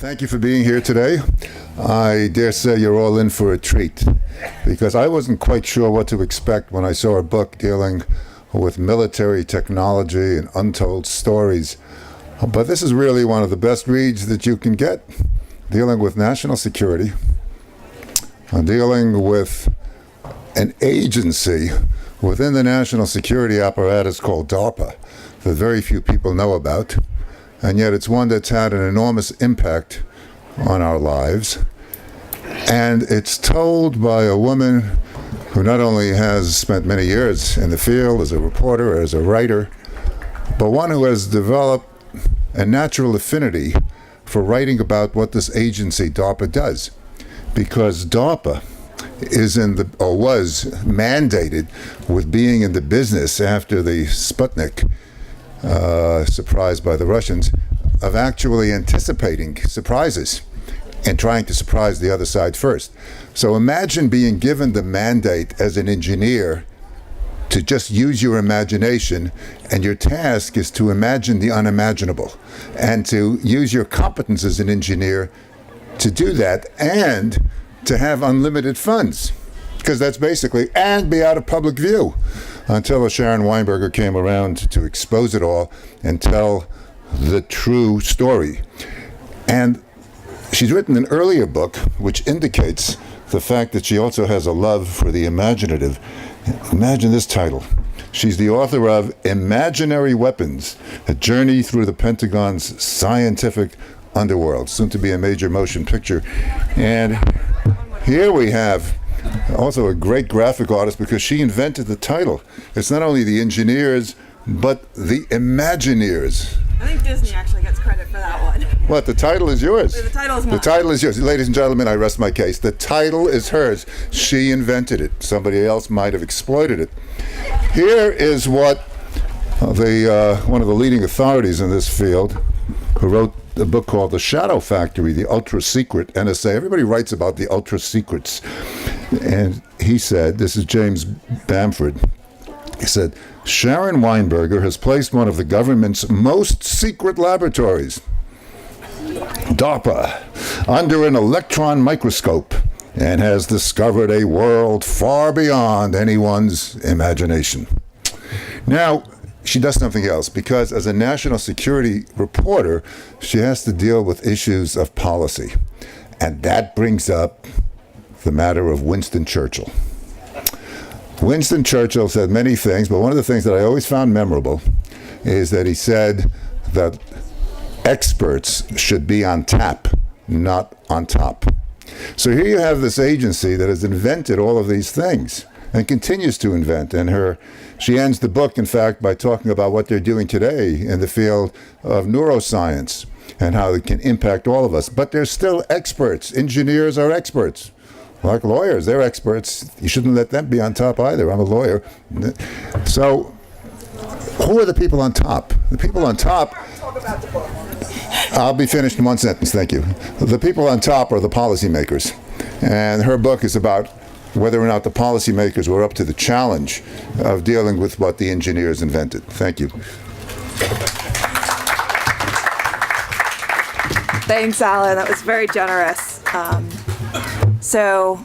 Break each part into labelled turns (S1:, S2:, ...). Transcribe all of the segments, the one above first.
S1: Thank you for being here today. I dare say you're all in for a treat, because I wasn't quite sure what to expect when I saw a book dealing with military technology and untold stories. But this is really one of the best reads that you can get, dealing with national security, dealing with an agency within the national security apparatus called DARPA that very few people know about. And yet it's one that's had an enormous impact on our lives. And it's told by a woman who not only has spent many years in the field as a reporter, as a writer, but one who has developed a natural affinity for writing about what this agency, DARPA, does. Because DARPA is was mandated with being in the business after the Sputnik surprise by the Russians, of actually anticipating surprises and trying to surprise the other side first. So imagine being given the mandate as an engineer to just use your imagination, and your task is to imagine the unimaginable and to use your competence as an engineer to do that, and to have unlimited funds, because that's basically, and be out of public view, until Sharon Weinberger came around to expose it all and tell the true story. And she's written an earlier book which indicates the fact that she also has a love for the imaginative. Imagine this title. She's the author of Imaginary Weapons, A Journey Through the Pentagon's Scientific Underworld, soon to be a major motion picture. And here we have also a great graphic artist, because she invented the title. It's not only the engineers, but the Imagineers.
S2: I think Disney actually gets credit for that one.
S1: What, the title is yours?
S2: The title is mine.
S1: The title is yours. Ladies and gentlemen, I rest my case. The title is hers. She invented it. Somebody else might have exploited it. Here is what one of the leading authorities in this field, who wrote a book called The Shadow Factory, the ultra secret NSA. Everybody writes about the ultra secrets. And he said, this is James Bamford, he said, Sharon Weinberger has placed one of the government's most secret laboratories, DARPA, under an electron microscope, and has discovered a world far beyond anyone's imagination. Now, she does something else, because as a national security reporter, she has to deal with issues of policy. And that brings up the matter of Winston Churchill. Winston Churchill said many things, but one of the things that I always found memorable is that he said that experts should be on tap, not on top. So here you have this agency that has invented all of these things and continues to invent. And she ends the book, in fact, by talking about what they're doing today in the field of neuroscience and how it can impact all of us. But they're still experts. Engineers are experts. Like lawyers, they're experts. You shouldn't let them be on top either. I'm a lawyer. So who are the people on top? The people on top, I'll be finished in one sentence, thank you. The people on top are the policymakers. And her book is about whether or not the policymakers were up to the challenge of dealing with what the engineers invented. Thank you.
S2: Thanks, Alan. That was very generous. So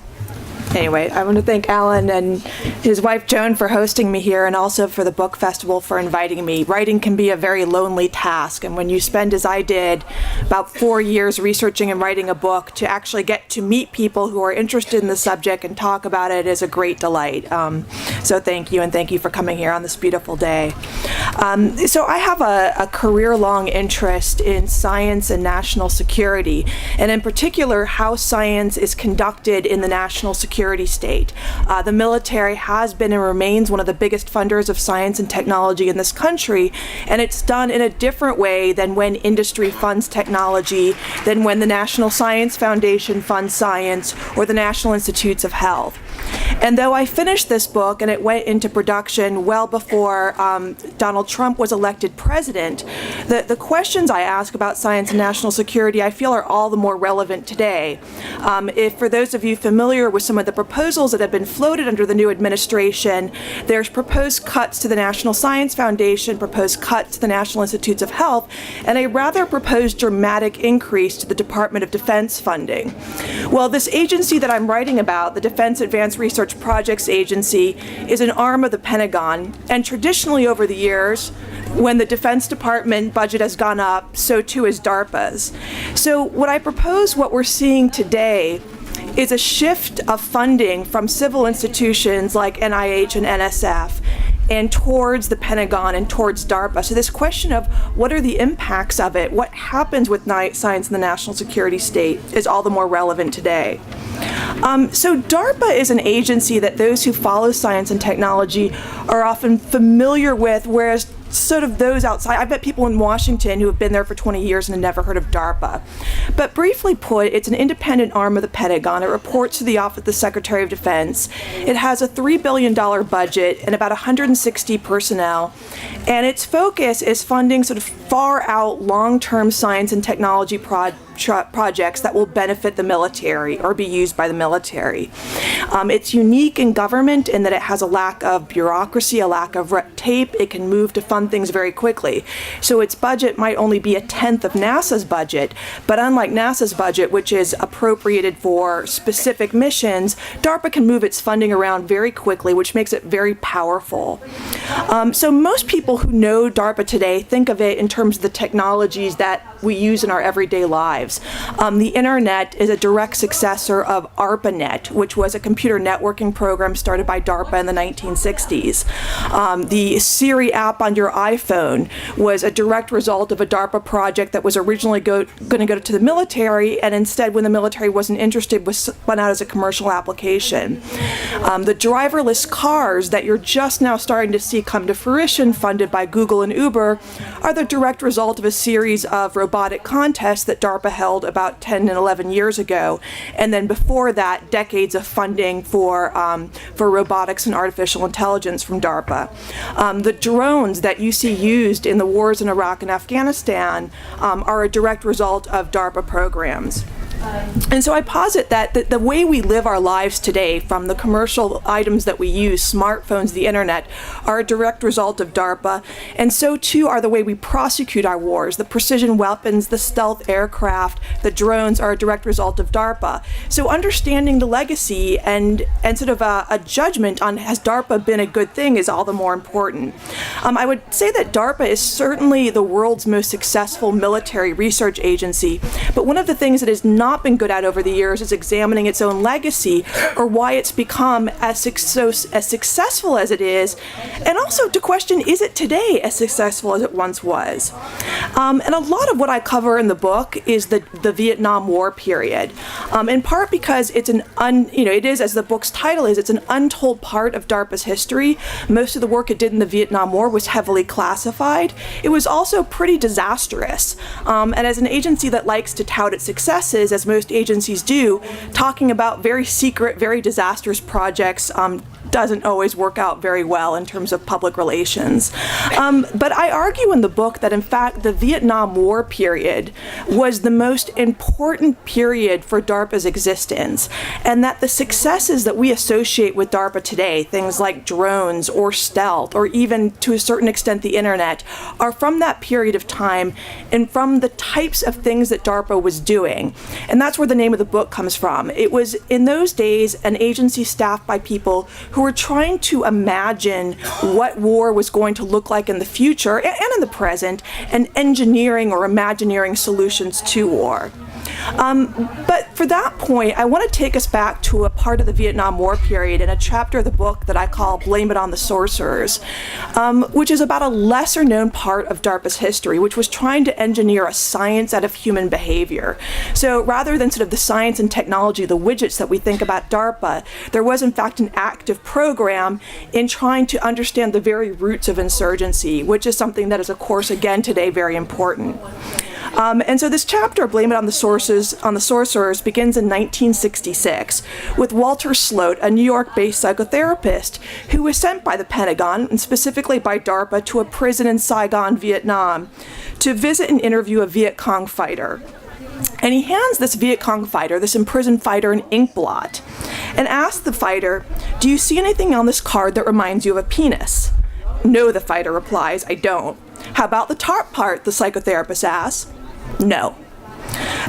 S2: anyway, I want to thank Alan and his wife Joan for hosting me here, and also for the book festival for inviting me. Writing can be a very lonely task, and when you spend, as I did, about 4 years researching and writing a book, to actually get to meet people who are interested in the subject and talk about it is a great delight. So thank you, and thank you for coming here on this beautiful day. So I have a career-long interest in science and national security, and in particular how science is conducted in the national security state. The military has been and remains one of the biggest funders of science and technology in this country, and it's done in a different way than when industry funds technology, than when the National Science Foundation funds science, or the National Institutes of Health. And though I finished this book and it went into production well before Donald Trump was elected president, the questions I ask about science and national security I feel are all the more relevant today. If for those of you familiar with some of the proposals that have been floated under the new administration, there's proposed cuts to the National Science Foundation, proposed cuts to the National Institutes of Health, and a rather proposed dramatic increase to the Department of Defense funding. Well, this agency that I'm writing about, the Defense Advanced Research Projects Agency, is an arm of the Pentagon, and traditionally over the years, when the Defense Department budget has gone up, so too has DARPA's. So what I propose, what we're seeing today, is a shift of funding from civil institutions like NIH and NSF and towards the Pentagon and towards DARPA. So this question of what are the impacts of it, what happens with science in the national security state, is all the more relevant today. So DARPA is an agency that those who follow science and technology are often familiar with, whereas sort of those outside, I bet people in Washington who have been there for 20 years and have never heard of DARPA. But briefly put, it's an independent arm of the Pentagon. It reports to the Office of the Secretary of Defense. It has a $3 billion budget and about 160 personnel. And its focus is funding sort of far out long-term science and technology projects that will benefit the military or be used by the military. It's unique in government in that it has a lack of bureaucracy, a lack of red tape. It can move to fund things very quickly. So its budget might only be a tenth of NASA's budget, but unlike NASA's budget, which is appropriated for specific missions, DARPA can move its funding around very quickly, which makes it very powerful. So most people who know DARPA today think of it in terms of the technologies that we use in our everyday lives. The internet is a direct successor of ARPANET, which was a computer networking program started by DARPA in the 1960s. The Siri app on your iPhone was a direct result of a DARPA project that was originally going to go to the military, and instead, when the military wasn't interested, was spun out as a commercial application. The driverless cars that you're just now starting to see come to fruition, funded by Google and Uber, are the direct result of a series of robotic contests that DARPA held about 10 and 11 years ago, and then before that, decades of funding for robotics and artificial intelligence from DARPA. The drones that you see used in the wars in Iraq and Afghanistan are a direct result of DARPA programs. And so I posit that the way we live our lives today, from the commercial items that we use, smartphones, the internet, are a direct result of DARPA, and so too are the way we prosecute our wars. The precision weapons, the stealth aircraft, the drones are a direct result of DARPA. So understanding the legacy and sort of a judgment on has DARPA been a good thing is all the more important. I would say that DARPA is certainly the world's most successful military research agency, but one of the things that has not been good at over the years is examining its own legacy, or why it's become as successful as it is, and also to question, is it today as successful as it once was? And a lot of what I cover in the book is the Vietnam War period, in part because it's it is, as the book's title is, it's an untold part of DARPA's history. Most of the work it did in the Vietnam War was heavily classified. It was also pretty disastrous, and as an agency that likes to tout its successes, as most agencies do, talking about very secret, very disastrous projects doesn't always work out very well in terms of public relations. But I argue in the book that, in fact, the Vietnam War period was the most important period for DARPA's existence, and that the successes that we associate with DARPA today, things like drones or stealth, or even to a certain extent the internet, are from that period of time and from the types of things that DARPA was doing. And that's where the name of the book comes from. It was, in those days, an agency staffed by people who were trying to imagine what war was going to look like in the future and in the present, and engineering or imagineering solutions to war. But for that point, I want to take us back to a part of the Vietnam War period in a chapter of the book that I call Blame It on the Sorcerers, which is about a lesser known part of DARPA's history, which was trying to engineer a science out of human behavior. So rather than sort of the science and technology, the widgets that we think about DARPA, there was in fact an active program in trying to understand the very roots of insurgency, which is something that is, of course, again today very important. And so this chapter, Blame It on the Sorcerers, begins in 1966 with Walter Sloat, a New York-based psychotherapist who was sent by the Pentagon, and specifically by DARPA, to a prison in Saigon, Vietnam, to visit and interview a Viet Cong fighter. And he hands this Viet Cong fighter, this imprisoned fighter, an ink blot and asks the fighter, "Do you see anything on this card that reminds you of a penis?" "No," the fighter replies, "I don't." "How about the top part?" the psychotherapist asks. "No."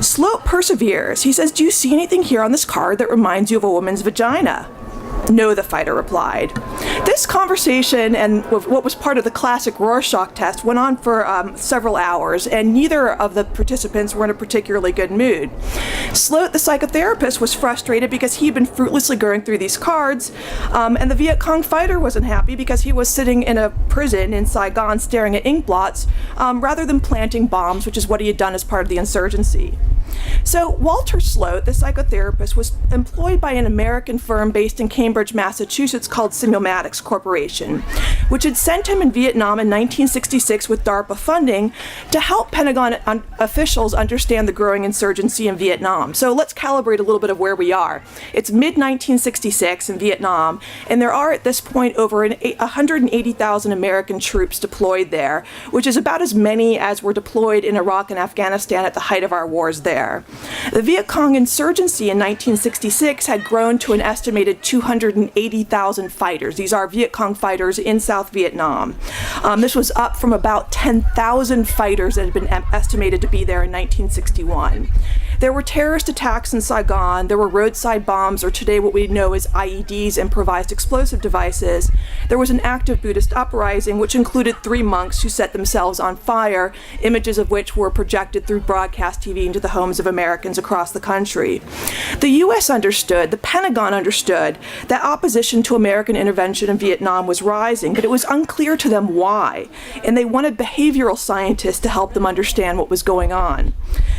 S2: Sloat perseveres. He says, "Do you see anything here on this card that reminds you of a woman's vagina?" "No," the fighter replied. This conversation and what was part of the classic Rorschach test went on for several hours, and neither of the participants were in a particularly good mood. Sloat, the psychotherapist, was frustrated because he'd been fruitlessly going through these cards, and the Viet Cong fighter wasn't happy because he was sitting in a prison in Saigon staring at ink blots rather than planting bombs, which is what he had done as part of the insurgency. So Walter Sloat, the psychotherapist, was employed by an American firm based in Cambridge, Massachusetts called Simulmatics Corporation, which had sent him in Vietnam in 1966 with DARPA funding to help Pentagon officials understand the growing insurgency in Vietnam. So let's calibrate a little bit of where we are. It's mid-1966 in Vietnam, and there are at this point over 180,000 American troops deployed there, which is about as many as were deployed in Iraq and Afghanistan at the height of our wars there. The Viet Cong insurgency in 1966 had grown to an estimated 280,000 fighters. These are Viet Cong fighters in South Vietnam. This was up from about 10,000 fighters that had been estimated to be there in 1961. There were terrorist attacks in Saigon. There were roadside bombs, or today what we know as IEDs, improvised explosive devices. There was an active Buddhist uprising, which included 3 monks who set themselves on fire, images of which were projected through broadcast TV into the homes of Americans across the country. The U.S. understood, the Pentagon understood, that opposition to American intervention in Vietnam was rising, but it was unclear to them why, and they wanted behavioral scientists to help them understand what was going on.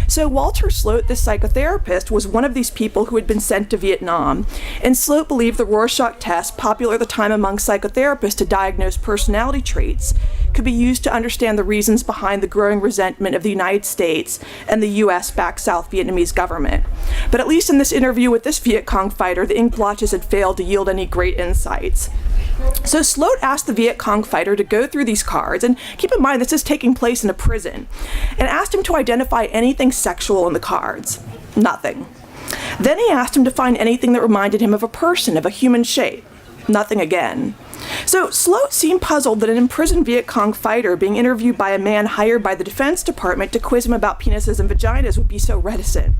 S2: So Walter Sloat, this psychotherapist, was one of these people who had been sent to Vietnam, and Sloat believed the Rorschach test, popular at the time among psychotherapists to diagnose personality traits, could be used to understand the reasons behind the growing resentment of the United States and the U.S.-backed South Vietnamese government. But at least in this interview with this Viet Cong fighter, the ink blotches had failed to yield any great insights. So Sloat asked the Viet Cong fighter to go through these cards, and keep in mind this is taking place in a prison, and asked him to identify anything sexual in the cards. Nothing. Then he asked him to find anything that reminded him of a person, of a human shape. Nothing again. So Sloat seemed puzzled that an imprisoned Viet Cong fighter being interviewed by a man hired by the Defense Department to quiz him about penises and vaginas would be so reticent.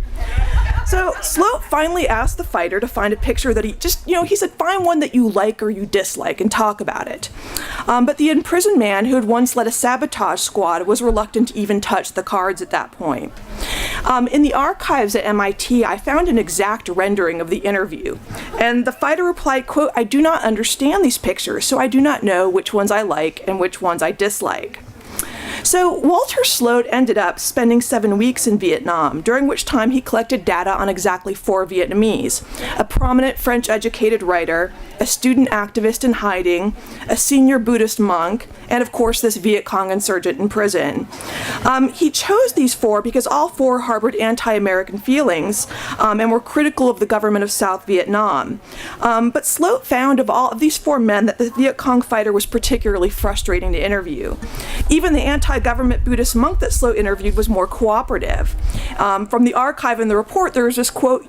S2: So Sloat finally asked the fighter to find a picture that he said, find one that you like or you dislike and talk about it. But the imprisoned man, who had once led a sabotage squad, was reluctant to even touch the cards at that point. In the archives at MIT, I found an exact rendering of the interview. And the fighter replied, quote, "I do not understand these pictures, so I do not know which ones I like and which ones I dislike." So Walter Sloat ended up spending 7 weeks in Vietnam, during which time he collected data on exactly 4 Vietnamese: a prominent French-educated writer, a student activist in hiding, a senior Buddhist monk, and of course this Viet Cong insurgent in prison. He chose these 4 because all 4 harbored anti-American feelings and were critical of the government of South Vietnam. But Sloat found of all of these 4 men that the Viet Cong fighter was particularly frustrating to interview. Even the anti-government Buddhist monk that Sloat interviewed was more cooperative. From the archive in the report, there was this quote,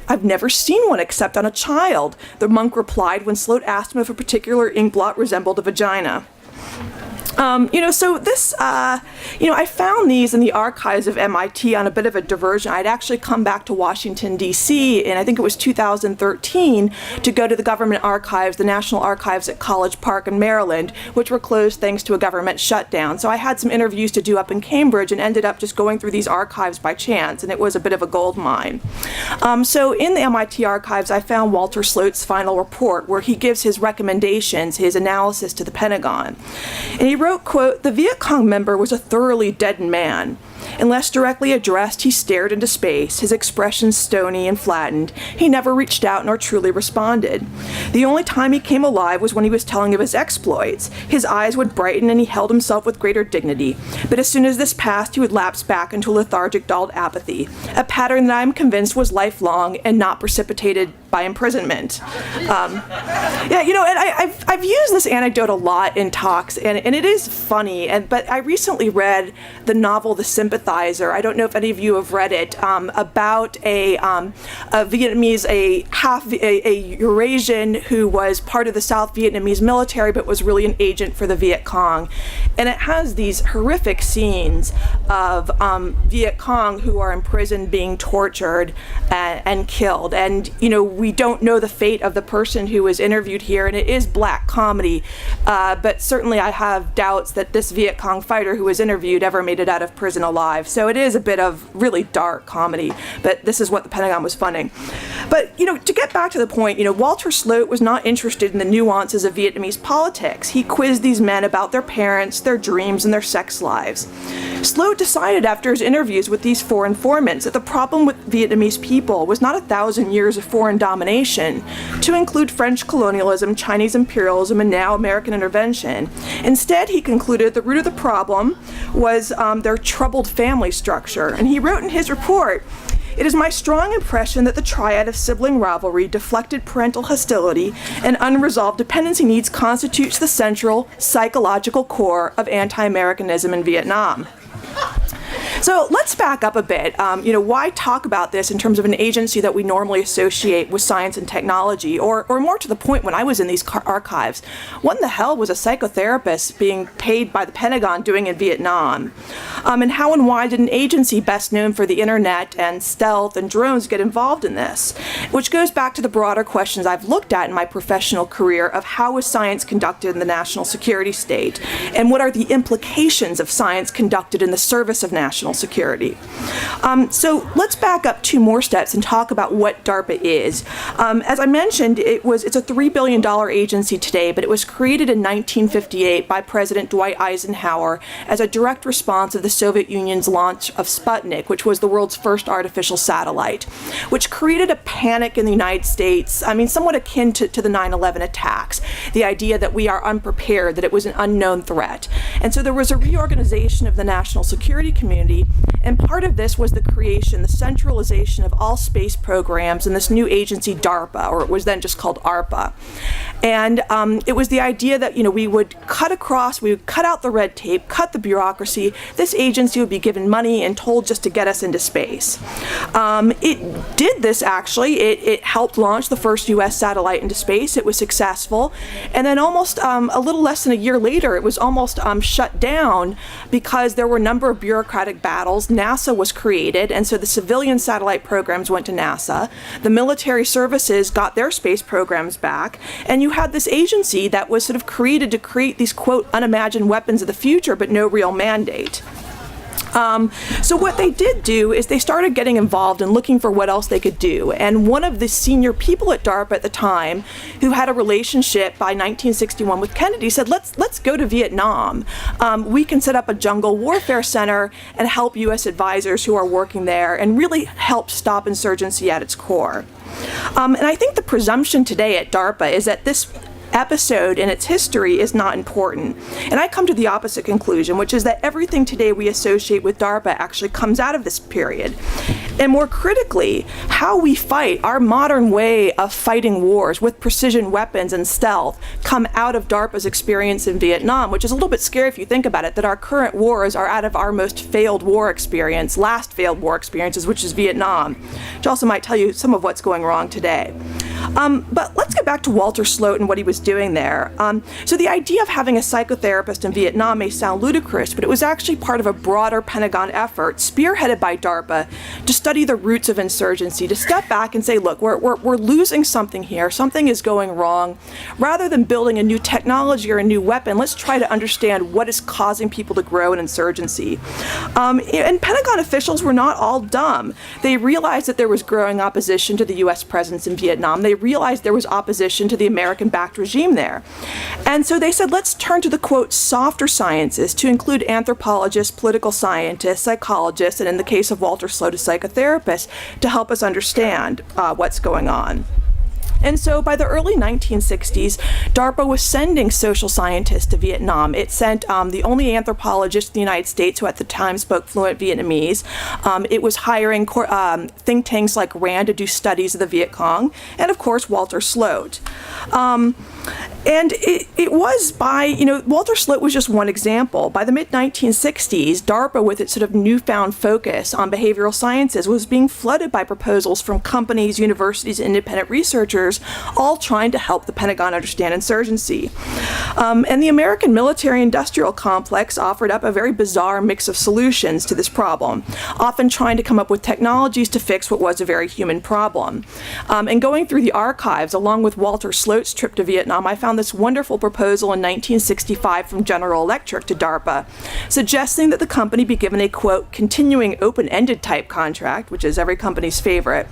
S2: "I've never seen one except on a child," the monk replied when Sloat asked him if a particular ink blot resembled a vagina. So this, I found these in the archives of MIT on a bit of a diversion. I'd actually come back to Washington, D.C. in, I think it was 2013, to go to the government archives, the National Archives at College Park in Maryland, which were closed thanks to a government shutdown. So I had some interviews to do up in Cambridge and ended up just going through these archives by chance, and it was a bit of a gold mine. So in the MIT archives, I found Walter Sloat's final report, where he gives his recommendations, his analysis to the Pentagon. And he wrote, quote, "The Viet Cong member was a thoroughly deadened man. Unless directly addressed, he stared into space, his expression stony and flattened. He never reached out nor truly responded. The only time he came alive was when he was telling of his exploits. His eyes would brighten and he held himself with greater dignity. But as soon as this passed, he would lapse back into lethargic, dulled apathy, a pattern that I am convinced was lifelong and not precipitated by imprisonment." I've used this anecdote a lot in talks, and it is funny. But I recently read the novel The Sympathizer sympathizer. I don't know if any of you have read it, about a Vietnamese, a Eurasian who was part of the South Vietnamese military but was really an agent for the Viet Cong. And it has these horrific scenes of Viet Cong who are in prison being tortured and killed. And, we don't know the fate of the person who was interviewed here, and it is black comedy, but certainly I have doubts that this Viet Cong fighter who was interviewed ever made it out of prison alive. So it is a bit of really dark comedy, but this is what the Pentagon was funding. But, to get back to the point, Walter Sloat was not interested in the nuances of Vietnamese politics. He quizzed these men about their parents, their dreams, and their sex lives. Sloat decided after his interviews with these four informants that the problem with Vietnamese people was not 1,000 years of foreign domination, to include French colonialism, Chinese imperialism, and now American intervention. Instead, he concluded the root of the problem was their troubled family structure. And he wrote in his report, "It is my strong impression that the triad of sibling rivalry, deflected parental hostility, and unresolved dependency needs constitutes the central psychological core of anti-Americanism in Vietnam." So let's back up a bit. Why talk about this in terms of an agency that we normally associate with science and technology? Or more to the point, when I was in these archives, what the hell was a psychotherapist being paid by the Pentagon doing in Vietnam? And how and why did an agency best known for the internet and stealth and drones get involved in this? Which goes back to the broader questions I've looked at in my professional career of how is science conducted in the national security state? And what are the implications of science conducted in the service of national security? So let's back up 2 more steps and talk about what DARPA is. As I mentioned, it's a $3 billion agency today, but it was created in 1958 by President Dwight Eisenhower as a direct response of the Soviet Union's launch of Sputnik, which was the world's first artificial satellite, which created a panic in the United States, somewhat akin to the 9/11 attacks, the idea that we are unprepared, that it was an unknown threat. And so there was a reorganization of the national security community, and part of this was the centralization of all space programs in this new agency, DARPA, or it was then just called ARPA. And it was the idea that, we would cut out the red tape, cut the bureaucracy. This agency would be given money and told just to get us into space. It did this, actually. It helped launch the first U.S. satellite into space. It was successful. And then almost a little less than a year later, it was almost shut down because there were a number of bureaucratic battles. NASA was created, and so the civilian satellite programs went to NASA. The military services got their space programs back, and you had this agency that was sort of created to create these, quote, unimagined weapons of the future, but no real mandate. So what they did do is they started getting involved and looking for what else they could do. And one of the senior people at DARPA at the time, who had a relationship by 1961 with Kennedy, said, let's go to Vietnam. We can set up a jungle warfare center and help U.S. advisors who are working there and really help stop insurgency at its core. And I think the presumption today at DARPA is that this episode in its history is not important. And I come to the opposite conclusion, which is that everything today we associate with DARPA actually comes out of this period. And more critically, how we fight, our modern way of fighting wars with precision weapons and stealth, come out of DARPA's experience in Vietnam, which is a little bit scary if you think about it, that our current wars are out of our last failed war experiences, which is Vietnam, which also might tell you some of what's going wrong today. But let's get back to Walter Sloat and what he was doing there. So the idea of having a psychotherapist in Vietnam may sound ludicrous, but it was actually part of a broader Pentagon effort spearheaded by DARPA to study the roots of insurgency, to step back and say, look, we're losing something here, something is going wrong. Rather than building a new technology or a new weapon, let's try to understand what is causing people to grow in insurgency. And Pentagon officials were not all dumb. They realized that there was growing opposition to the U.S. presence in Vietnam. They realized there was opposition to the American-backed regime there. And so they said, let's turn to the, quote, softer sciences to include anthropologists, political scientists, psychologists, and in the case of Walter Sloat, a psychotherapist, to help us understand what's going on. And so by the early 1960s, DARPA was sending social scientists to Vietnam. It sent the only anthropologist in the United States who at the time spoke fluent Vietnamese. It was hiring think tanks like RAND to do studies of the Viet Cong, and of course Walter Sloat. And it was by, Walter Sloat was just one example. By the mid-1960s, DARPA, with its sort of newfound focus on behavioral sciences, was being flooded by proposals from companies, universities, and independent researchers, all trying to help the Pentagon understand insurgency. And the American military-industrial complex offered up a very bizarre mix of solutions to this problem, often trying to come up with technologies to fix what was a very human problem. And going through the archives, along with Walter Sloat's trip to Vietnam, I found this wonderful proposal in 1965 from General Electric to DARPA, suggesting that the company be given a, quote, continuing open-ended type contract, which is every company's favorite,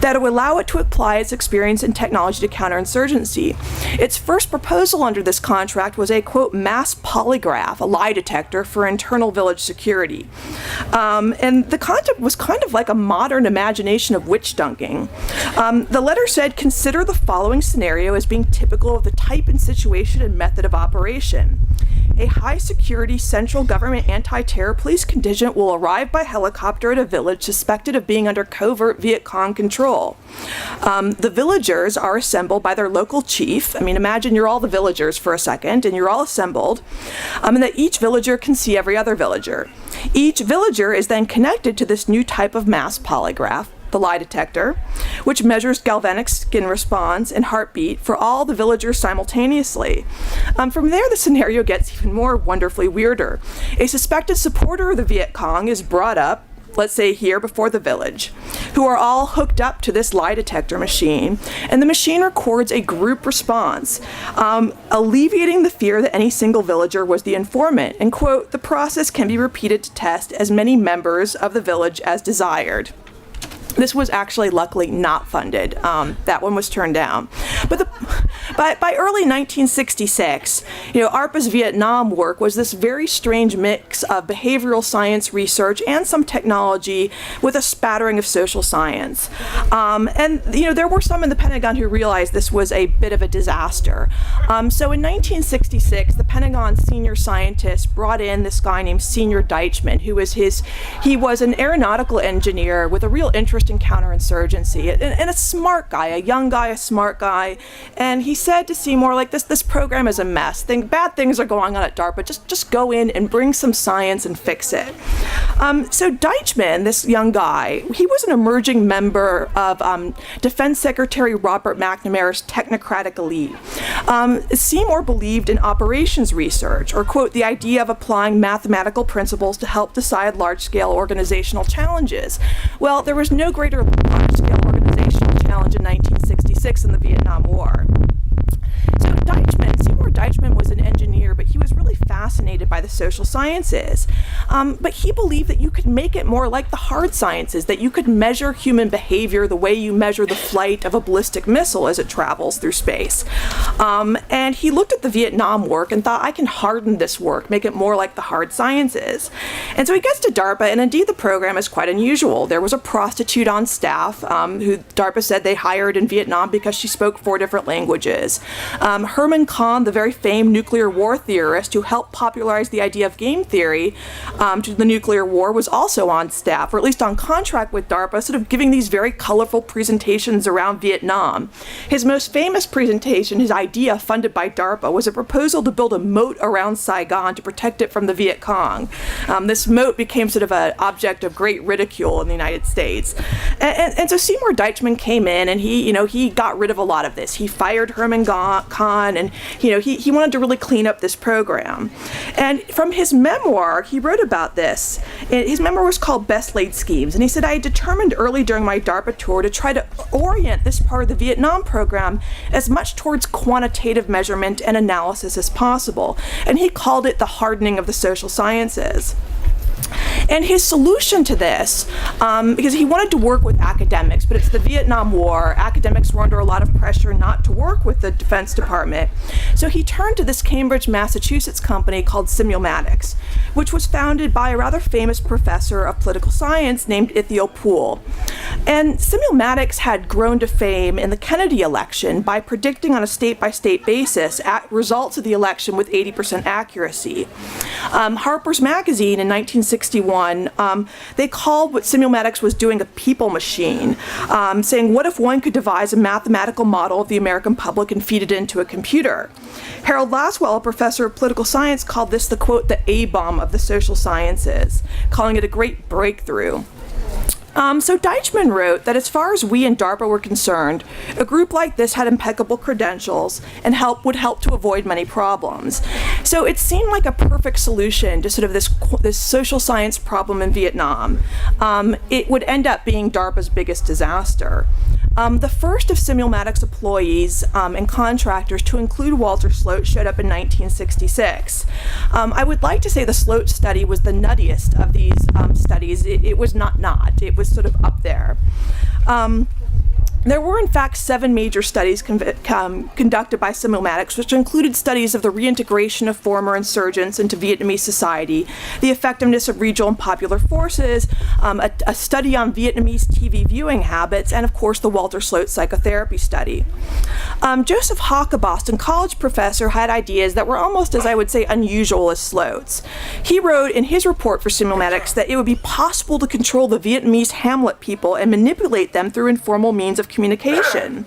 S2: that would allow it to apply its experience in technology to counterinsurgency. Its first proposal under this contract was a, quote, mass polygraph, a lie detector for internal village security. And the concept was kind of like a modern imagination of witch dunking. The letter said, consider the following scenario as being typical of the type and situation and method of operation. A high-security central government anti-terror police contingent will arrive by helicopter at a village suspected of being under covert Viet Cong control. The villagers are assembled by their local chief. I mean, imagine you're all the villagers for a second, and you're all assembled, and that each villager can see every other villager. Each villager is then connected to this new type of mass polygraph, the lie detector, which measures galvanic skin response and heartbeat for all the villagers simultaneously. From there, the scenario gets even more wonderfully weirder. A suspected supporter of the Viet Cong is brought up, let's say here before the village, who are all hooked up to this lie detector machine, and the machine records a group response, alleviating the fear that any single villager was the informant. And, quote, the process can be repeated to test as many members of the village as desired. This was actually luckily not funded. That one was turned down. But by early 1966, ARPA's Vietnam work was this very strange mix of behavioral science research and some technology with a spattering of social science. And there were some in the Pentagon who realized this was a bit of a disaster. So in 1966, the Pentagon senior scientist brought in this guy named Senior Deichmann, he was an aeronautical engineer with a real interest in counterinsurgency, and a smart guy, a young guy, a smart guy. And he said to Seymour, like, this program is a mess. Bad things are going on at DARPA. Just go in and bring some science and fix it. So Deichmann, this young guy, he was an emerging member of Defense Secretary Robert McNamara's technocratic elite. Seymour believed in operations research, or, quote, the idea of applying mathematical principles to help decide large-scale organizational challenges. Well, there was no greater large-scale organizational challenge in 1966 than the Vietnam War. So Seymour Deichmann was an engineer, but he was really fascinated by the social sciences. But he believed that you could make it more like the hard sciences, that you could measure human behavior the way you measure the flight of a ballistic missile as it travels through space. And he looked at the Vietnam work and thought, I can harden this work, make it more like the hard sciences. And so he gets to DARPA, and indeed the program is quite unusual. There was a prostitute on staff who DARPA said they hired in Vietnam because she spoke 4 different languages. Herman Kahn, the very famed nuclear war theorist who helped popularize the idea of game theory to the nuclear war, was also on staff, or at least on contract with DARPA, sort of giving these very colorful presentations around Vietnam. His most famous presentation, his idea funded by DARPA, was a proposal to build a moat around Saigon to protect it from the Viet Cong. This moat became sort of an object of great ridicule in the United States. And so Seymour Deichmann came in, and he got rid of a lot of this. He fired Herman Kahn, and he wanted to really clean up this program. And from his memoir, he wrote about this. His memoir was called Best Laid Schemes, and he said, I determined early during my DARPA tour to try to orient this part of the Vietnam program as much towards quantitative measurement and analysis as possible. And he called it the hardening of the social sciences. And his solution to this, because he wanted to work with academics, but it's the Vietnam War, academics were under a lot of pressure not to work with the Defense Department. So he turned to this Cambridge, Massachusetts company called Simulmatics, which was founded by a rather famous professor of political science named Ithiel Poole. And Simulamatics had grown to fame in the Kennedy election by predicting on a state-by-state basis results of the election with 80% accuracy. Harper's Magazine in 1961, they called what Simulamatics was doing a people machine, saying, what if one could devise a mathematical model of the American public and feed it into a computer? Harold Laswell, a professor of political science, called this the, quote, the A-bomb of the social sciences, calling it a great breakthrough. So Deichmann wrote that as far as we in DARPA were concerned, a group like this had impeccable credentials and would help to avoid many problems. So it seemed like a perfect solution to sort of this social science problem in Vietnam. It would end up being DARPA's biggest disaster. The first of Simulamatics employees and contractors to include Walter Sloat showed up in 1966. I would like to say the Sloat study was the nuttiest of these studies. It was not. It was sort of up there. There were, in fact, 7 major studies conducted by Simulamatics, which included studies of the reintegration of former insurgents into Vietnamese society, the effectiveness of regional and popular forces, a study on Vietnamese TV viewing habits, and, of course, the Walter Sloat psychotherapy study. Joseph Hawk, a Boston College professor, had ideas that were almost, as I would say, unusual as Sloat's. He wrote in his report for Simulamatics that it would be possible to control the Vietnamese Hamlet people and manipulate them through informal means of communication.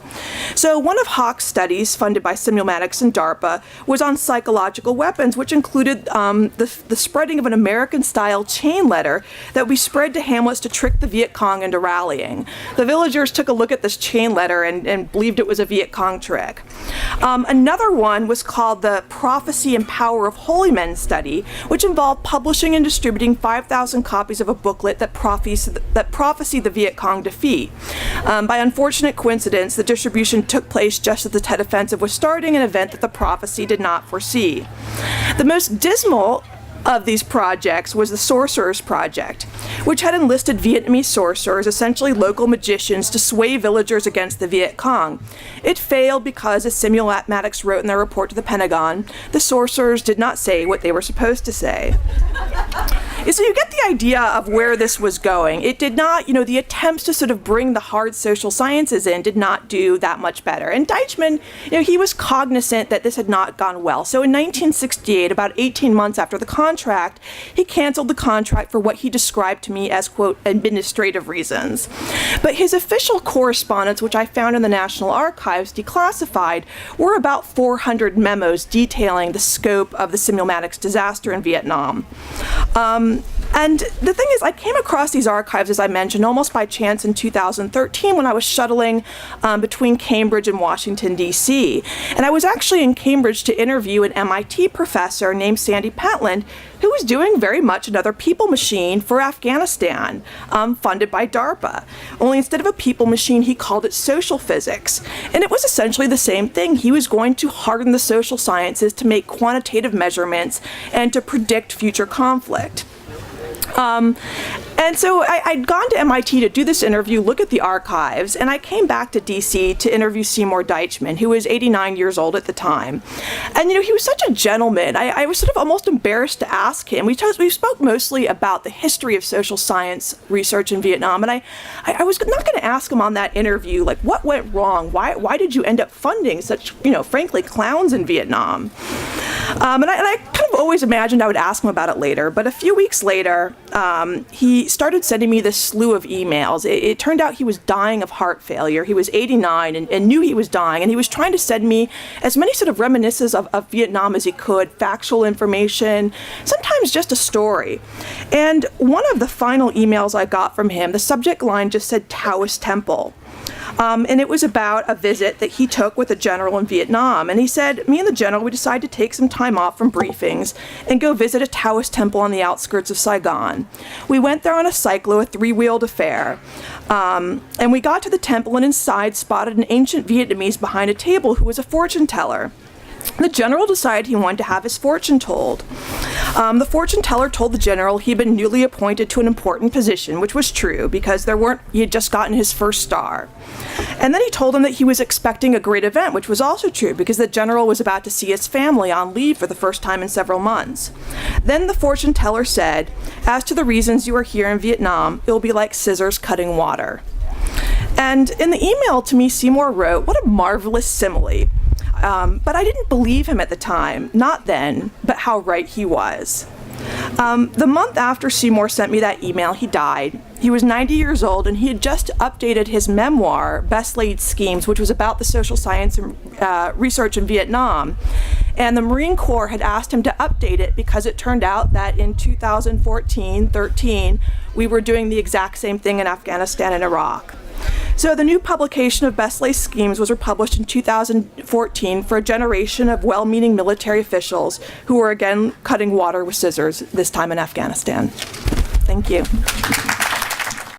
S2: So one of Hawk's studies, funded by Simulamatics and DARPA, was on psychological weapons, which included the spreading of an American-style chain letter that we spread to hamlets to trick the Viet Cong into rallying. The villagers took a look at this chain letter and believed it was a Viet Cong trick. Another one was called the Prophecy and Power of Holy Men study, which involved publishing and distributing 5,000 copies of a booklet that prophesied the Viet Cong defeat. By unfortunate coincidence, the distribution took place just as the Tet Offensive was starting, an event that the prophecy did not foresee. The most dismal of these projects was the Sorcerers Project, which had enlisted Vietnamese sorcerers, essentially local magicians, to sway villagers against the Viet Cong. It failed because, as Simulamatics wrote in their report to the Pentagon, the sorcerers did not say what they were supposed to say. So you get the idea of where this was going. It did not, the attempts to sort of bring the hard social sciences in did not do that much better. And Deichmann, he was cognizant that this had not gone well. So in 1968, about 18 months after the contract, he canceled the contract for what he described to me as, quote, administrative reasons. But his official correspondence, which I found in the National Archives declassified, were about 400 memos detailing the scope of the Simulamatics disaster in Vietnam. And the thing is, I came across these archives, as I mentioned, almost by chance in 2013 when I was shuttling between Cambridge and Washington, D.C. And I was actually in Cambridge to interview an MIT professor named Sandy Pentland, who was doing very much another people machine for Afghanistan, funded by DARPA. Only instead of a people machine, he called it social physics. And it was essentially the same thing. He was going to harden the social sciences to make quantitative measurements and to predict future conflict. And so I'd gone to MIT to do this interview, look at the archives, and I came back to DC to interview Seymour Deichmann, who was 89 years old at the time. And, he was such a gentleman. I was sort of almost embarrassed to ask him. We spoke mostly about the history of social science research in Vietnam, and I was not going to ask him on that interview, like, what went wrong? Why did you end up funding such, frankly, clowns in Vietnam? And I kind of always imagined I would ask him about it later, but a few weeks later, he started sending me this slew of emails. It turned out he was dying of heart failure. He was 89 and knew he was dying, and he was trying to send me as many sort of reminiscences of Vietnam as he could, factual information, sometimes just a story. And one of the final emails I got from him, the subject line just said Taoist Temple. And it was about a visit that he took with a general in Vietnam. And he said, me and the general, we decided to take some time off from briefings and go visit a Taoist temple on the outskirts of Saigon. We went there on a cyclo, a 3-wheeled affair. And we got to the temple and inside spotted an ancient Vietnamese behind a table who was a fortune teller. The general decided he wanted to have his fortune told. The fortune teller told the general he'd been newly appointed to an important position, which was true because he had just gotten his first star. And then he told him that he was expecting a great event, which was also true because the general was about to see his family on leave for the first time in several months. Then the fortune teller said, as to the reasons you are here in Vietnam, it will be like scissors cutting water. And in the email to me, Seymour wrote, "What a marvelous simile." But I didn't believe him at the time, not then, but how right he was. The month after Seymour sent me that email, he died. He was 90 years old, and he had just updated his memoir, Best Laid Schemes, which was about the social science and research in Vietnam. And the Marine Corps had asked him to update it because it turned out that in 2014-13, we were doing the exact same thing in Afghanistan and Iraq. So the new publication of Best Laid Schemes was republished in 2014 for a generation of well-meaning military officials who were again cutting water with scissors, this time in Afghanistan. Thank you.